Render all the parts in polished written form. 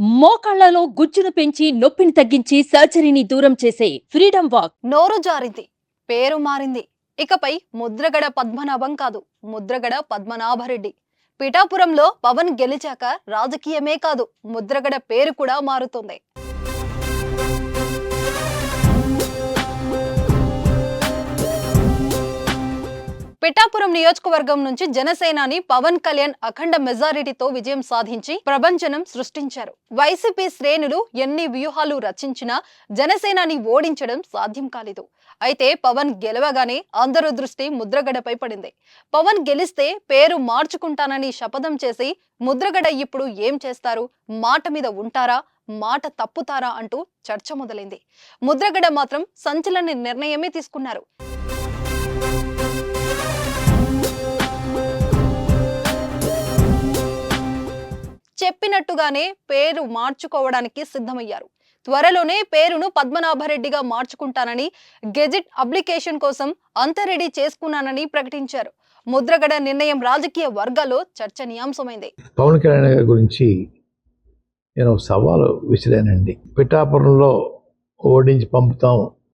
మోకాళ్లలో గుజ్జును పెంచి నొప్పిని తగ్గించి సర్జరీని దూరం చేసే ఫ్రీడమ్ వాక్. నోరు జారింది, పేరు మారింది. ఇకపై ముద్రగడ పద్మనాభం కాదు, ముద్రగడ పద్మనాభరెడ్డి. పిఠాపురంలో పవన్ గెలిచాక రాజకీయమే కాదు, ముద్రగడ పేరు కూడా మారుతుంది. పిఠాపురం నియోజకవర్గం నుంచి జనసేనాని పవన్ కళ్యాణ్ అఖండ మెజారిటీతో విజయం సాధించి ప్రపంచనం సృష్టించారు. వైసీపీ శ్రేణులు ఎన్ని వ్యూహాలు రచించినా జనసేనాని ఓడించడం సాధ్యం కాలేదు. అయితే పవన్ గెలవగానే అందరూ దృష్టి ముద్రగడపై పడింది. పవన్ గెలిస్తే పేరు మార్చుకుంటానని శపథం చేసి ముద్రగడ ఇప్పుడు ఏం చేస్తారు, మాట మీద ఉంటారా, మాట తప్పుతారా అంటూ చర్చ మొదలైంది. ముద్రగడ మాత్రం సంచలన నిర్ణయమే తీసుకున్నారు. చెప్పినట్టుగానే పేరు మార్చుకోవడానికి సిద్ధమయ్యారు. త్వరలోనే పేరును పద్మనాభరెడ్డిగా మార్చుకుంటానని, గెజిట్ అప్లికేషన్ కోసం అంతా రెడీ చేసుకున్నానని ప్రకటించారు. ముద్రగడ నిర్ణయం రాజకీయ వర్గాల్లో చర్చనీయాంశమైంది. పవన్ కళ్యాణ్ గారి గురించి నేను సవాలు విసిరానండి. పిఠాపురంలో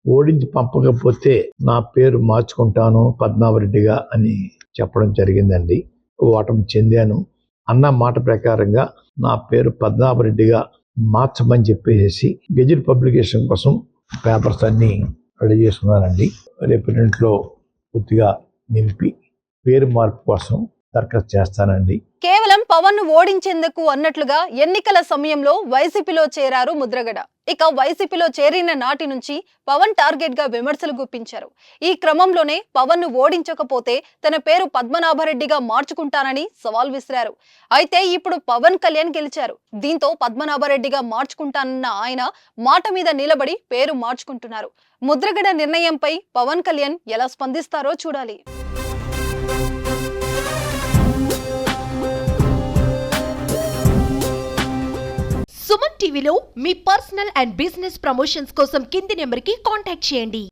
ఓడించి పంపకపోతే నా పేరు మార్చుకుంటాను పద్మనాభరెడ్డిగా అని చెప్పడం జరిగిందండి. ఓటమి చెందాను. అన్న మాట ప్రకారంగా నా పేరు పద్మనాభరెడ్డిగా మార్చమని చెప్పేసి గెజిట్ పబ్లికేషన్ కోసం పేపర్స్ అన్ని రెడీ చేసుకున్నానండి. రేపు పూర్తిగా నింపి పేరు మార్పు కోసం దరఖాస్తు చేస్తానండి. కేవలం పవన్ ను ఓడించేందుకు అన్నట్లుగా ఎన్నికల సమయంలో వైసీపీలో చేరారు ముద్రగడ. ఇక వైసీపీలో చేరిన నాటి నుంచి పవన్ టార్గెట్ గా విమర్శలు గుప్పించారు. ఈ క్రమంలోనే పవన్ ను ఓడించకపోతే తన పేరు పద్మనాభరెడ్డిగా మార్చుకుంటానని సవాల్ విసిరారు. అయితే ఇప్పుడు పవన్ కళ్యాణ్ గెలిచారు. దీంతో పద్మనాభరెడ్డిగా మార్చుకుంటానన్న ఆయన మాట మీద నిలబడి పేరు మార్చుకుంటున్నారు. ముద్రగడ నిర్ణయంపై పవన్ కళ్యాణ్ ఎలా స్పందిస్తారో చూడాలి. సుమన్ టీవీలో మీ పర్సనల్ అండ్ బిజినెస్ ప్రమోషన్స్ కోసం కింది నెంబర్కి కాంటాక్ట్ చేయండి.